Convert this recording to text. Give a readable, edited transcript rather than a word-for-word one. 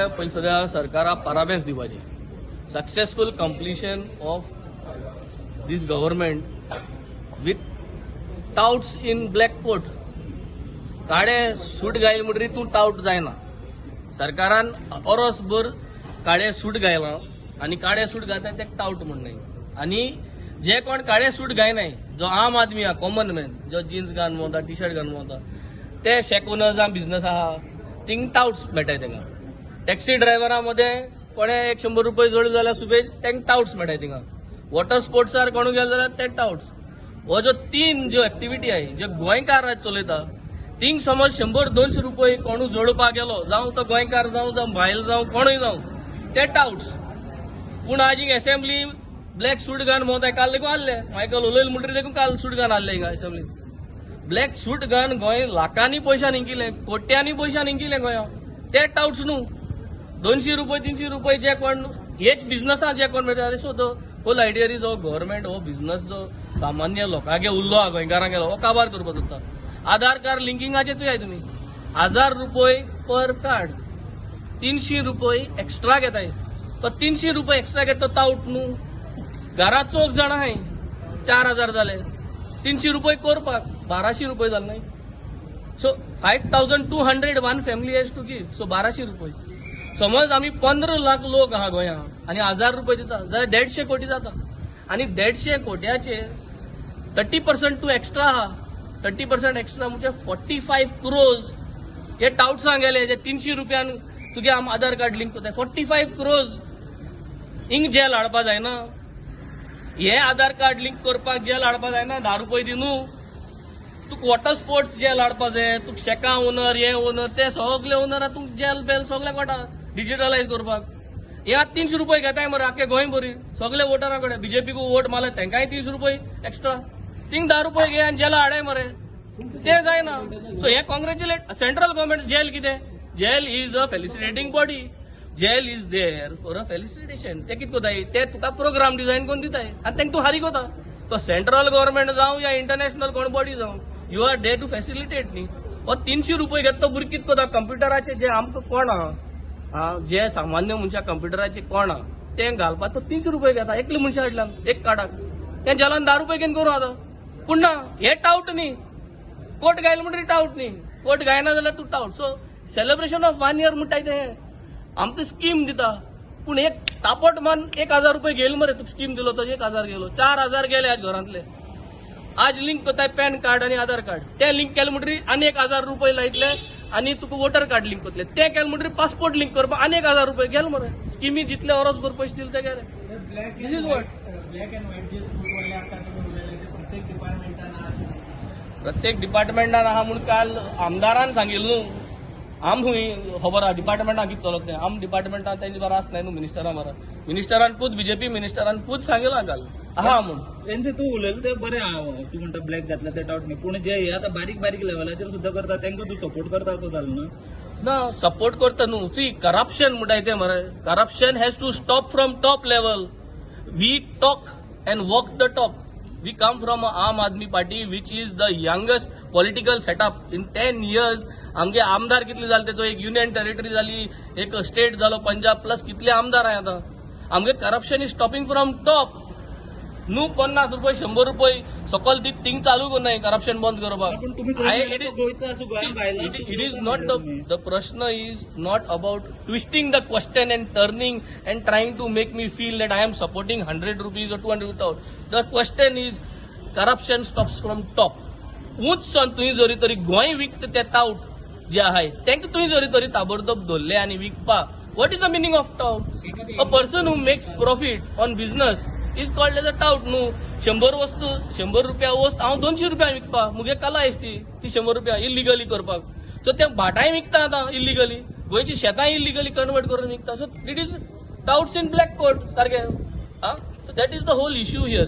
पहिले सगळ्या सरकाराक पराबेस दिवपाची. Successful completion of this government with touts in black coat. काळे सूट घायल म्हणटरी तूं टाउट जायना. सरकारान ओरोसभर काळे सूट घायला आणि काळे सूट घालता ते टाउट म्हणनाय. आणि जे कोण काळे सूट घायनाय, जो आम आदमी हा, कॉमन मॅन, जो जीन्स घालून वता, टी शर्ट घालून वता, ते शेकोन जावं बिझनस आहा थिंग टाउट्स मेळटाय. तेंका टॅक्सी ड्रायव्हरांमध्ये कोणे 100 रुपये जोडले जाल्यार सुबेज तेंका टाउट्स मेळटाय. थिंगा वॉटर स्पोर्ट्सार कोण गेले जाल्यार ते टाउट्स. हो जो तीन जो ऍक्टिव्हिटी आहे, जे गोंयकार चलयता, थिंग समज 100-200 रुपये कोण जोडपाक गेलो, जावं तो गोंयकार जावं भायल जावं कोणूय जावं, ते टाउट्स. पूण आज असेंब्ली ब्लॅक सूट घालून भोंवताय. काल देखून आसले मायकल उलयले म्हणटरी देखून काल सूट घालून आसले हिंगा असेंब्लीत. ब्लॅक सूट घालून गोंय लाखांनी पयशान इंकिले, कोट्यांनी पयशान इंकिले गोंया. ते टाउट्स न्हू. 200 रुपये 300 रुपये जे कोण हेच बिझनसा जे कोण मेळटा. So the whole idea is हो गव्हर्नमेंट हो बिझनस जो सामान्य लोकांगे उरलो हा, गोंयकारांक गेलो, हो काबार करपाक सोदता. आधार कार्ड लिंकिंगाचेच आहे तुम्ही. 1000 रुपये पर कार्ड, 300 रुपये एक्स्ट्रा घेताय. तो 300 रुपये एक्स्ट्रा घेता टाउट न्हू. घरात 4 जाण आहाय, 4000 जाले. 300 रुपये करपाक 1200 रुपये जाले नाही. So 5200 one family has to give. So 1200 रुपये. समज आम्ही 15 लाख लोक आहा गोंयांत आणि 1000 रुपये दिता जाल्यार 150 कोटी जाता. आणि 150 कोट्याचे 30% टू एक्स्ट्रा आहा. 30% एक्स्ट्रा म्हणजे 45 crores हे टाउट्सांक गेले. जे 300 रुपयान तुगे आधार कार्ड लिंक करताय. 45 crores हिंग जेल हाडपा जायना. हे आधार कार्ड लिंक करपाक जेल हाडपा जायना. 10 रुपये दी न्हू. तुका वॉटर स्पोर्ट्स जेल हाडपा जाय. तुका शेका ओनर, हे ओनर, ते सगळे ओनर तुका जेल बेल सगळे कोटा डिजिटलायज करपाक. हे 300 रुपये घेताय मरे आख्खे गोंय भरी. सगळे वोटरां कडेन बीजेपीक वोट मारले तेंकाय 300 रुपये एक्स्ट्रा. थिंग 10 रुपये घे आनी जेला हाडाय मरे. ते जायना. सो हे कॉंग्रॅच्युलेट सेंट्रल गव्हर्नमेंट. जेल कितें? जेल इज अ फेलिसिटेटिंग बॉडी. जेल is there for a felicitation. ते कितें कोताय? ते तुका प्रोग्राम डिझायन करून दिताय आनी तेंका तूं हारी कोता. तो सेंट्रल गव्हर्नमेंट जावं या इंटरनॅशनल कोण बॉडी जावं, you are there to facilitate न्ही. हो 300 रुपये घेता तो भुरगीत कोता. कंप्युटराचे जे आमकां कोण आहा, जे सामान्य मनशा कंप्युटराचे कोण आहा, ते घालपाक तो 300 रुपये घेता एकले मनशा कडल्यान एक कार्डाक. ते जेलान 10 रुपये घेवन करूं आतां. पूण ना, हे टाउट न्ही. कोट घायल म्हणटरी टाउट न्ही. कोट घायना जाल्यार तूं taut. So celebration of 1 year म्हणटाय ते आमकां स्कीम दिता. पूण एक तापट मान 1000 रुपये घेयल मरे. तुका स्कीम दिलो तो 1000 गेलो. 4000 गेले आज घरांतले. आज लिंक करताय पॅन कार्ड आणि आधार कार्ड. ते लिंक केले म्हणटरी आनी 1000 रुपये लायतले आणि तुका वोटर कार्ड लिंक करतले. ते केले म्हणटरी पासपोर्ट लिंक करपाक आनी 1000 रुपये गेले मरे. स्किमी जितले ओरोस भर पयशे दिले ते गेले. This is what black and white जे सूट वाले आता प्रत्येक डिपार्टमेंटान प्रत्येक डिपार्टमेंटान आहा म्हणून काल आमदारान सांगिल्लें न्हू. आम हुंय खबर आहा डिपार्टमेंटान कितें चलत तें. आम डिपार्टमेंटान तेजे बरो आसनाय न्हू. मिनिस्टरां बरो. मिनिस्टरान पूत बीजेपी मिनिस्टरान पूत सांगिल्लां काल आहा म्हणून. त्यांचे तू उलयले ते बरे आहा. तू म्हणटा ब्लॅक घातले ते डाउट नाही. पूण जे हे आता बारीक बारीक लेवलाचेर सुद्धा करता तेंका तू सपोर्ट करता असो जालो ना. ना सपोर्ट करता न्हू. सी करप्शन म्हणटाय ते मरे. Corruption has to stop from top level. We talk and walk the talk. We come from a Aam Aadmi Party which is the youngest political setup. In 10 years आमगे आमदार कितले जाले तेचो एक युनियन टेरिटरी जाली, एक स्टेट जालो Punjab, plus कितले आमदार आहे आता. आमगे corruption is stopping from top. न्हू 50 रुपये 100 रुपये सकल ती थिंग चालू कर नाही करप्शन बंद करपाक. इट इज नॉट द प्रश्न is not about twisting the question and turning and trying to make me feel that I am supporting 100 rupees or 200 without. The question is corruption stops from top. ऊंच सन तुवें जरी तरी गोंय विकता ते taut जे आहाय तेंका तुवें जरी तरी ताबडतोब धरले आनी विकपा. What is the meaning of tout? A person who makes profit on business is called as a tout न्हू. 100 रुपया वस्त हांव 200 रुपया विकपा. मुगे कला आयस ती 100 रुपया इलिगली करपाक. सो ते भाटाय विकता आतां इलिगली. गोंयची शेतां इलिगली कन्वर्ट करून विकता. So it is touts in black coat सारखे. So that is the whole issue here.